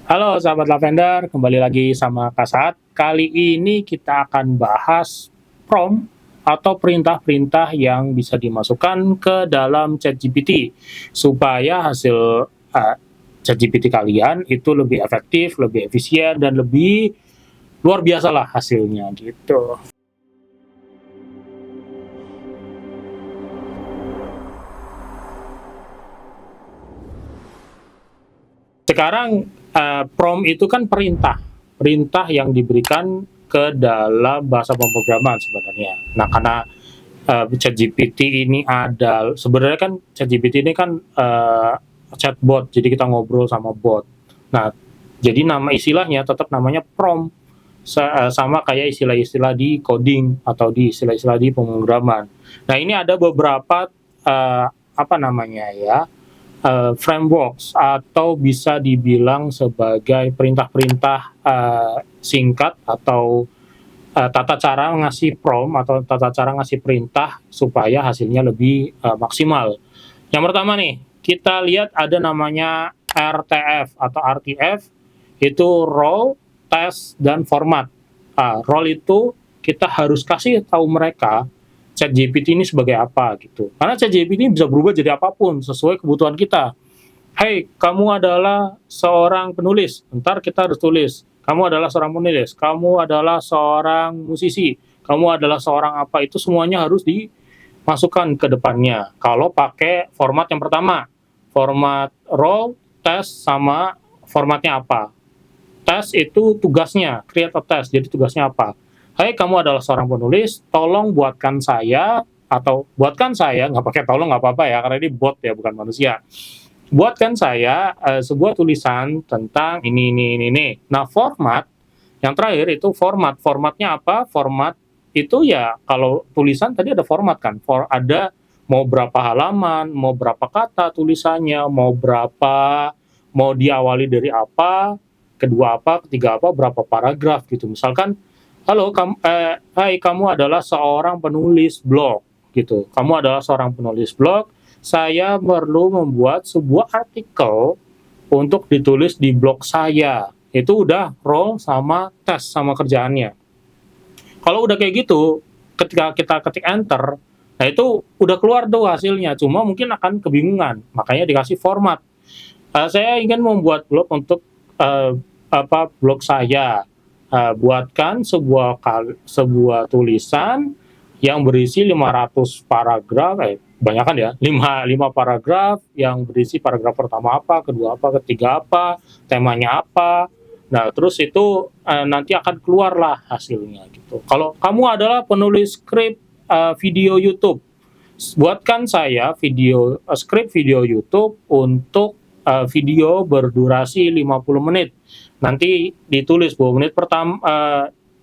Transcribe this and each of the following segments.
Halo sahabat Lavender, kembali lagi sama Kak Saat. Kali ini kita akan bahas prompt atau perintah-perintah yang bisa dimasukkan ke dalam ChatGPT supaya hasil ChatGPT kalian itu lebih efektif, lebih efisien, dan lebih luar biasa lah hasilnya gitu. Sekarang prompt itu kan perintah, perintah yang diberikan ke dalam bahasa pemrograman sebenarnya. Nah, karena ChatGPT ini ada sebenarnya kan ChatGPT ini kan chatbot, jadi kita ngobrol sama bot. Nah, jadi nama istilahnya tetap namanya prompt, sama kayak istilah-istilah di coding atau di istilah-istilah di pemrograman. Nah, ini ada beberapa apa namanya ya, frameworks atau bisa dibilang sebagai perintah-perintah singkat atau tata cara ngasih prompt atau tata cara ngasih perintah supaya hasilnya lebih maksimal. Yang pertama nih, kita lihat ada namanya RTF atau RTF, itu role, test, dan format. Role itu kita harus kasih tahu mereka ChatGPT ini sebagai apa gitu. Karena ChatGPT ini bisa berubah jadi apapun sesuai kebutuhan kita. Hey, kamu adalah seorang penulis. Ntar kita harus tulis. Kamu adalah seorang penulis. Kamu adalah seorang musisi. Kamu adalah seorang apa. Itu semuanya harus dimasukkan ke depannya. Kalau pakai format yang pertama. Format raw, test, sama formatnya apa. Test itu tugasnya. Create a test. Jadi tugasnya apa. Hai, kamu adalah seorang penulis. Tolong buatkan saya. Atau buatkan saya. Nggak pakai tolong nggak apa-apa ya. Karena ini bot ya, bukan manusia. Buatkan saya sebuah tulisan tentang ini. Nah, format yang terakhir itu formatnya apa? Format itu ya kalau tulisan tadi ada format kan, ada mau berapa halaman, mau berapa kata tulisannya, mau diawali dari apa, kedua apa, ketiga apa, berapa paragraf gitu. Misalkan, halo hai, kamu adalah seorang penulis blog gitu. Kamu adalah seorang penulis blog, saya perlu membuat sebuah artikel untuk ditulis di blog saya. Itu udah role sama tes sama kerjaannya. Kalau udah kayak gitu, ketika kita ketik enter, nah itu udah keluar tuh hasilnya. Cuma mungkin akan kebingungan, makanya dikasih format. Saya ingin membuat blog untuk blog saya. Buatkan sebuah tulisan yang berisi 500 paragraf, banyak kan ya, 5 paragraf yang berisi paragraf pertama apa, kedua apa, ketiga apa, temanya apa. Nah, terus itu nanti akan keluarlah hasilnya gitu. Kalau kamu adalah penulis skrip video YouTube, buatkan saya skrip video YouTube untuk video berdurasi 50 menit. Nanti ditulis bahwa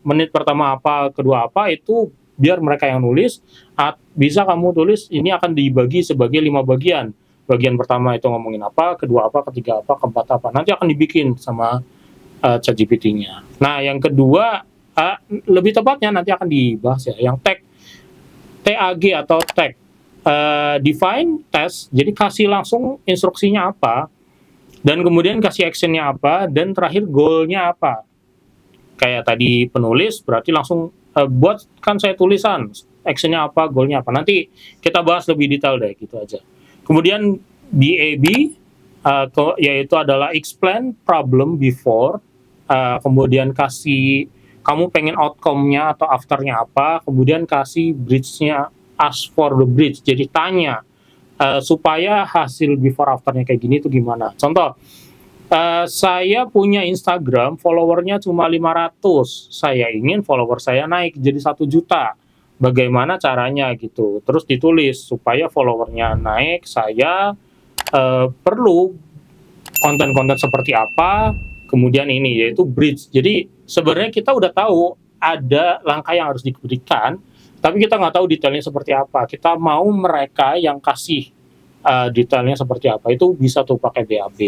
menit pertama apa, kedua apa, itu biar mereka yang nulis. Bisa kamu tulis ini akan dibagi sebagai 5 bagian. Bagian pertama itu ngomongin apa, kedua apa, ketiga apa, keempat apa. Nanti akan dibikin sama ChatGPT-nya. Nah, yang kedua, lebih tepatnya nanti akan dibahas ya, yang TAG atau tag. Define, test, jadi kasih langsung instruksinya apa, dan kemudian kasih actionnya apa, dan terakhir goalnya apa. Kayak tadi penulis, berarti langsung buatkan saya tulisan, actionnya apa, goalnya apa. Nanti kita bahas lebih detail deh, gitu aja. Kemudian BAB, yaitu adalah explain problem before, kemudian kasih kamu pengen outcome-nya atau after-nya apa, kemudian kasih bridge-nya, ask for the bridge, jadi tanya supaya hasil before after-nya kayak gini itu gimana. Contoh, saya punya Instagram, followernya cuma 500, saya ingin follower saya naik jadi 1 juta. Bagaimana caranya gitu. Terus ditulis supaya followernya naik, saya perlu konten-konten seperti apa, kemudian ini yaitu bridge. Jadi sebenarnya kita udah tahu ada langkah yang harus diberikan, tapi kita nggak tahu detailnya seperti apa. Kita mau mereka yang kasih detailnya seperti apa, itu bisa tuh pakai BAB.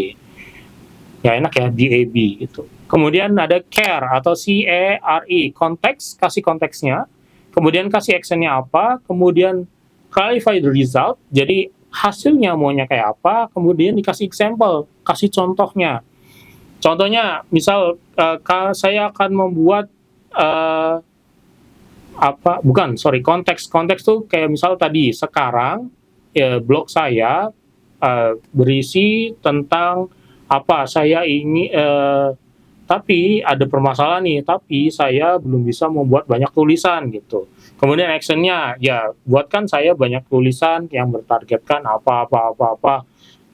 Ya enak ya, BAB gitu. Kemudian ada care atau CARE, konteks, kasih konteksnya, kemudian kasih actionnya apa, kemudian clarify the result, jadi hasilnya maunya kayak apa, kemudian dikasih example, kasih contohnya. Contohnya, misal saya akan membuat konteks tuh kayak misal tadi sekarang ya, blog saya berisi tentang apa saya ini tapi ada permasalahan nih, tapi saya belum bisa membuat banyak tulisan gitu. Kemudian actionnya, ya buatkan saya banyak tulisan yang bertargetkan apa,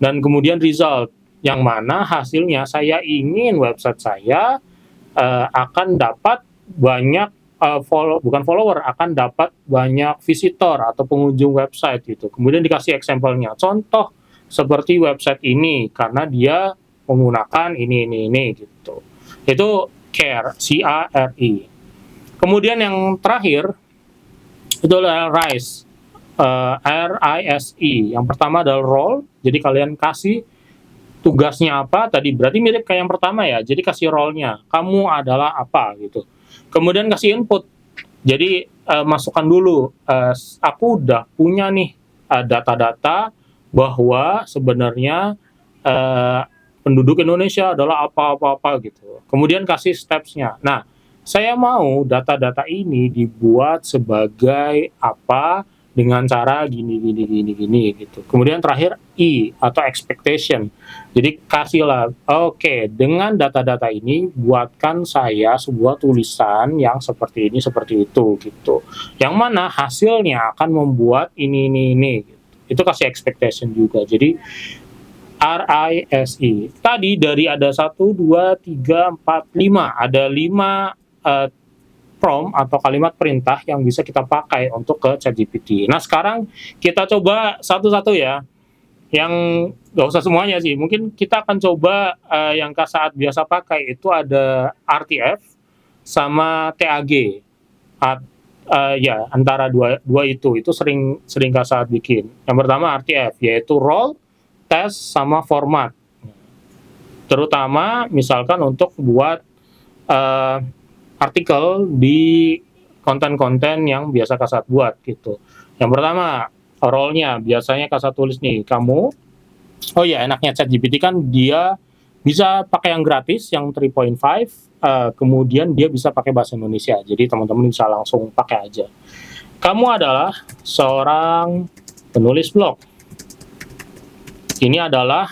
dan kemudian result, yang mana hasilnya saya ingin website saya akan dapat banyak bukan follower, akan dapat banyak visitor atau pengunjung website gitu. Kemudian dikasih example-nya, contoh seperti website ini karena dia menggunakan ini gitu. Itu care, C-A-R-E. Kemudian yang terakhir itu adalah rise, R-I-S-E. Yang pertama adalah role, jadi kalian kasih tugasnya apa tadi, berarti mirip kayak yang pertama ya, jadi kasih role-nya, kamu adalah apa gitu. Kemudian kasih input, jadi masukkan dulu, aku udah punya nih data-data bahwa sebenarnya penduduk Indonesia adalah apa gitu. Kemudian kasih steps-nya. Nah, saya mau data-data ini dibuat sebagai apa dengan cara gini gitu. Kemudian terakhir I atau expectation. Jadi kasihlah, oke, dengan data-data ini buatkan saya sebuah tulisan yang seperti ini seperti itu gitu. Yang mana hasilnya akan membuat ini gitu. Itu kasih expectation juga. Jadi RISE. Tadi dari ada 1, 2, 3, 4, 5. Ada 5 prompt atau kalimat perintah yang bisa kita pakai untuk ke ChatGPT. Nah, sekarang kita coba satu-satu ya. Yang nggak usah semuanya sih. Mungkin kita akan coba yang Kak Saat biasa pakai itu ada RTF sama TAG. Ya, antara dua itu sering Kak Saat bikin. Yang pertama RTF, yaitu role, test, sama format. Terutama misalkan untuk buat artikel di konten-konten yang biasa Kak Saat buat gitu. Yang pertama, role-nya biasanya Kak Saat tulis nih, kamu, oh ya enaknya ChatGPT kan dia bisa pakai yang gratis, yang 3.5, kemudian dia bisa pakai bahasa Indonesia, jadi teman-teman bisa langsung pakai aja. Kamu adalah seorang penulis blog. Ini adalah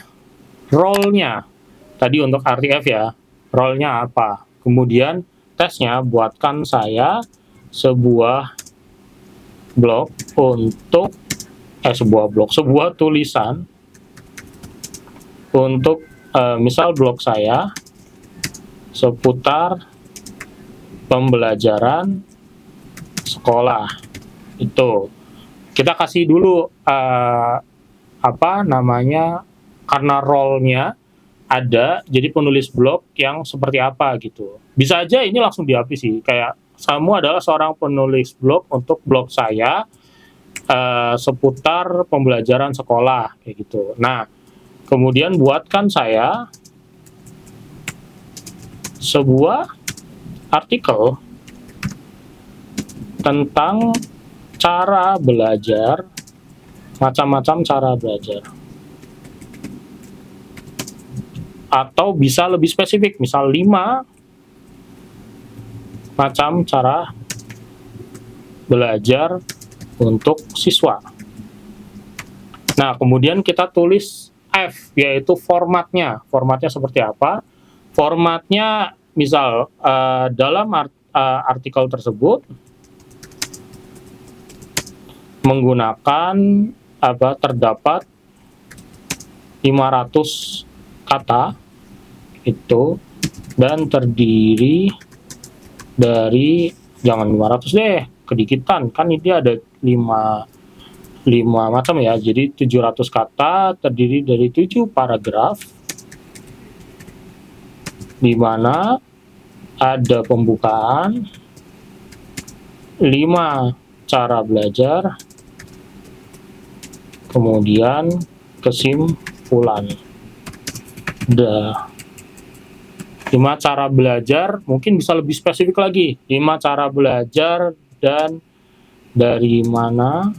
role-nya. Tadi untuk RTF ya, role-nya apa. Kemudian tesnya, buatkan saya sebuah blog untuk sebuah tulisan untuk misal blog saya seputar pembelajaran sekolah. Itu kita kasih dulu karena role-nya ada, jadi penulis blog yang seperti apa gitu. Bisa aja ini langsung di-upload sih, kayak kamu adalah seorang penulis blog untuk blog saya seputar pembelajaran sekolah kayak gitu. Nah, kemudian buatkan saya sebuah artikel tentang cara belajar, macam-macam cara belajar. Atau bisa lebih spesifik, misal 5 macam cara belajar untuk siswa. Nah, kemudian kita tulis F, yaitu formatnya. Formatnya seperti apa? Formatnya misal dalam artikel tersebut menggunakan terdapat 500 kata itu dan terdiri dari, jangan 500 deh, kedikitan, kan ini ada 5 macam ya, jadi 700 kata terdiri dari 7 paragraf di mana ada pembukaan, 5 cara belajar, kemudian kesimpulan. 5 cara belajar, mungkin bisa lebih spesifik lagi, 5 cara belajar dan dari mana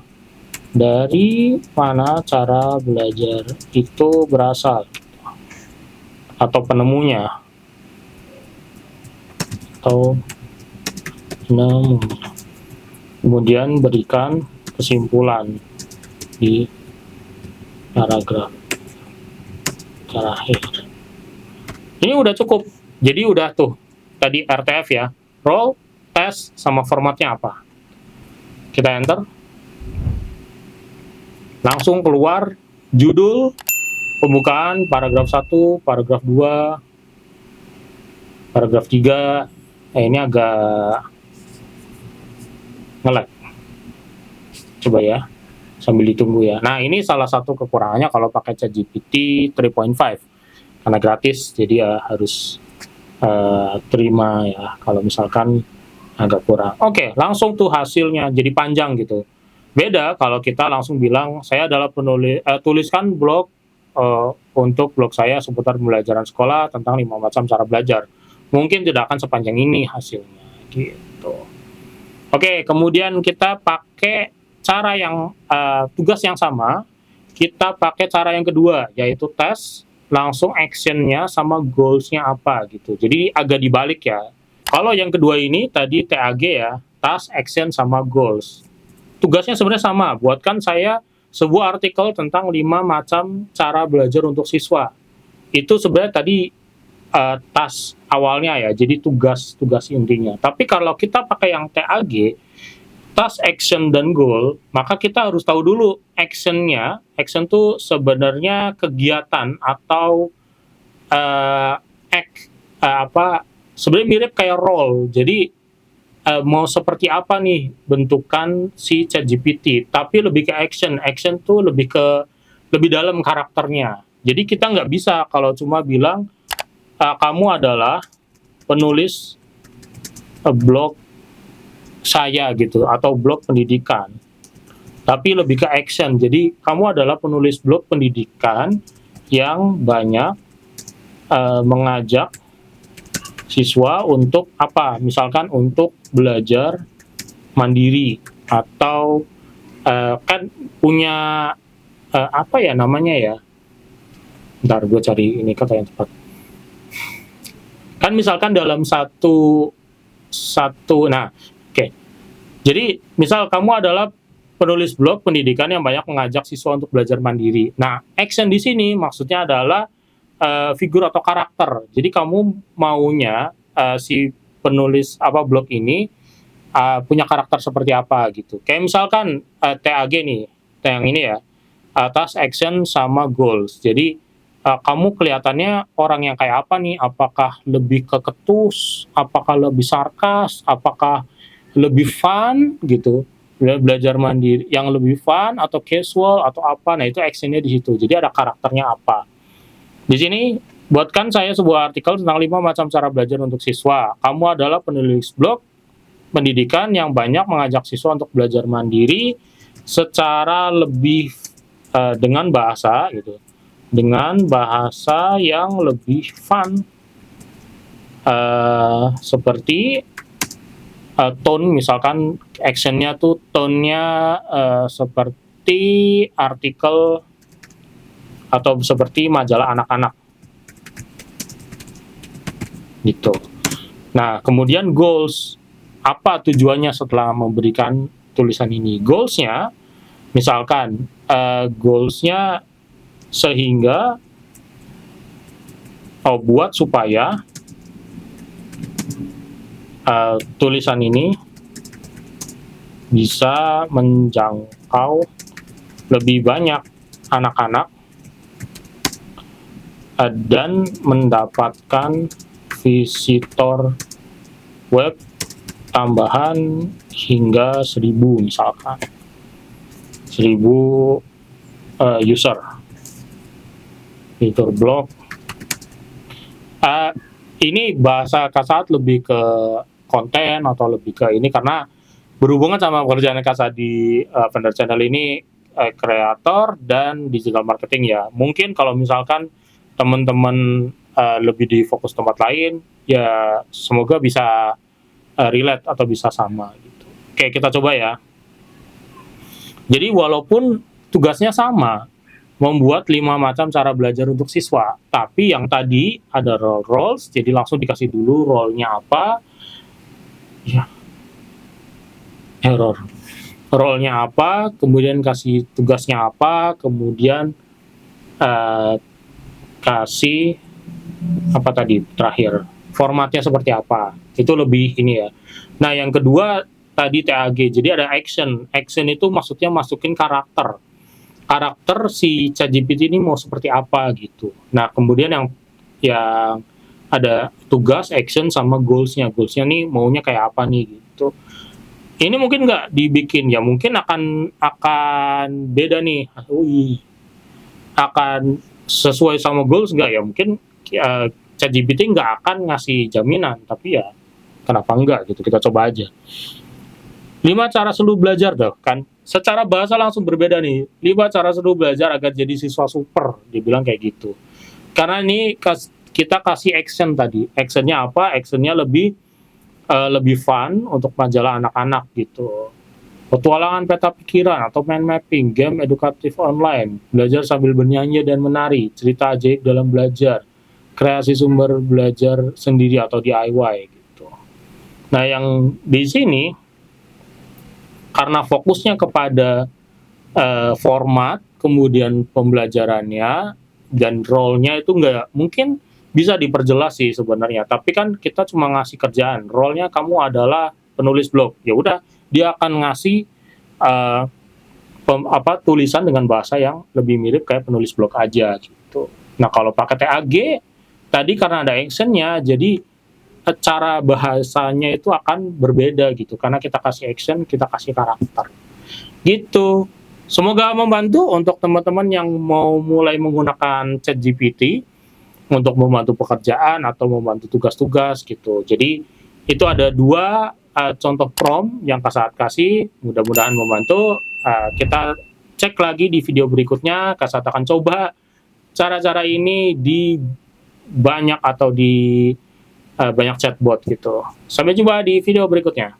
cara belajar itu berasal atau penemunya. atau kemudian berikan kesimpulan di paragraf terakhir. Ini udah cukup. Jadi udah tuh tadi RTF ya, role, test, sama formatnya apa. Kita enter. Langsung keluar judul, pembukaan, paragraf 1, paragraf 2, paragraf 3. Ini agak nge-lag. Coba ya, sambil ditunggu ya. Nah, ini salah satu kekurangannya kalau pakai ChatGPT 3.5. Karena gratis, jadi ya harus terima ya kalau misalkan agak kurang. Oke, langsung tuh hasilnya jadi panjang gitu. Beda kalau kita langsung bilang saya adalah penulis, tuliskan blog untuk blog saya seputar pembelajaran sekolah tentang 5 macam cara belajar. Mungkin tidak akan sepanjang ini hasilnya gitu. Oke, kemudian kita pakai cara yang tugas yang sama, kita pakai cara yang kedua yaitu tes, langsung actionnya sama goals-nya apa gitu. Jadi agak dibalik ya. Kalau yang kedua ini tadi TAG ya, task, action, sama goals. Tugasnya sebenarnya sama, buatkan saya sebuah artikel tentang 5 macam cara belajar untuk siswa. Itu sebenarnya tadi task awalnya ya, jadi tugas intinya. Tapi kalau kita pakai yang TAG, task, action, dan goal, maka kita harus tahu dulu actionnya. Action itu sebenarnya kegiatan atau sebenarnya mirip kayak role. Jadi mau seperti apa nih bentukan si ChatGPT, tapi lebih ke action. Action tuh lebih dalam karakternya. Jadi kita nggak bisa kalau cuma bilang kamu adalah penulis blog saya gitu, atau blog pendidikan, tapi lebih ke action. Jadi kamu adalah penulis blog pendidikan yang banyak mengajak siswa untuk apa, misalkan untuk belajar mandiri, atau kan punya apa ya namanya ya, ntar gue cari ini kata yang tepat. Kan misalkan dalam satu nah oke. Jadi, misal kamu adalah penulis blog pendidikan yang banyak mengajak siswa untuk belajar mandiri. Nah, action di sini maksudnya adalah figur atau karakter. Jadi kamu maunya si penulis blog ini punya karakter seperti apa gitu. Kayak misalkan TAG nih, yang ini ya, task, action, sama goals. Jadi kamu kelihatannya orang yang kayak apa nih? Apakah lebih keketus? Apakah lebih sarkas? Apakah lebih fun gitu, belajar mandiri yang lebih fun atau casual atau apa. Nah, itu actionnya di situ. Jadi ada karakternya apa. Di sini buatkan saya sebuah artikel tentang 5 macam cara belajar untuk siswa. Kamu adalah penulis blog pendidikan yang banyak mengajak siswa untuk belajar mandiri secara lebih dengan bahasa gitu, dengan bahasa yang lebih fun, seperti tone, misalkan actionnya tuh tone-nya seperti artikel atau seperti majalah anak-anak gitu. Nah, kemudian goals, apa tujuannya setelah memberikan tulisan ini? Goals-nya, misalkan goals-nya sehingga buat supaya tulisan ini bisa menjangkau lebih banyak anak-anak dan mendapatkan visitor web tambahan hingga 1.000, misalkan 1.000 user fitur blog. Ini bahasa kasat lebih ke konten atau lebih ke ini karena berhubungan sama pekerjaan kasat di Vendor Channel ini, kreator dan digital marketing ya. Mungkin kalau misalkan teman-teman lebih di fokus tempat lain, ya semoga bisa relate atau bisa sama gitu. Oke, kita coba ya. Jadi walaupun tugasnya sama, membuat 5 macam cara belajar untuk siswa. Tapi yang tadi ada roles, jadi langsung dikasih dulu role-nya apa. Ya, error. Role-nya apa, kemudian kasih tugasnya apa, kemudian kasih apa tadi terakhir, formatnya seperti apa. Itu lebih ini ya. Nah, yang kedua tadi TAG. Jadi ada action. Action itu maksudnya masukin karakter si ChatGPT ini mau seperti apa gitu. Nah, kemudian yang ada tugas, action, sama goals-nya. Goals-nya nih maunya kayak apa nih gitu. Ini mungkin nggak dibikin ya, mungkin akan beda nih. Akan sesuai sama goals nggak ya? Mungkin ChatGPT nggak akan ngasih jaminan, tapi ya kenapa enggak gitu, kita coba aja. 5 cara seru belajar tuh kan, secara bahasa langsung berbeda nih. 5 cara seru belajar agar jadi siswa super, dibilang kayak gitu. Karena ini kita kasih action tadi. Actionnya apa? Actionnya lebih fun untuk majalah anak-anak gitu. Petualangan peta pikiran atau mind mapping, game edukatif online, belajar sambil bernyanyi dan menari, cerita ajaib dalam belajar, kreasi sumber belajar sendiri atau DIY gitu. Nah, yang di sini karena fokusnya kepada format, kemudian pembelajarannya dan role-nya itu nggak mungkin bisa diperjelas sih sebenarnya. Tapi kan kita cuma ngasih kerjaan, role-nya kamu adalah penulis blog. Ya udah, dia akan ngasih tulisan dengan bahasa yang lebih mirip kayak penulis blog aja gitu. Nah, kalau pakai TAG tadi karena ada action-nya, jadi cara bahasanya itu akan berbeda gitu, karena kita kasih action, kita kasih karakter gitu. Semoga membantu untuk teman-teman yang mau mulai menggunakan ChatGPT untuk membantu pekerjaan atau membantu tugas-tugas gitu. Jadi itu ada 2 contoh prompt yang Kak Saat kasih, mudah-mudahan membantu. Kita cek lagi di video berikutnya. Kak Saat akan coba cara-cara ini di banyak atau di banyak chatbot gitu. Sampai jumpa di video berikutnya.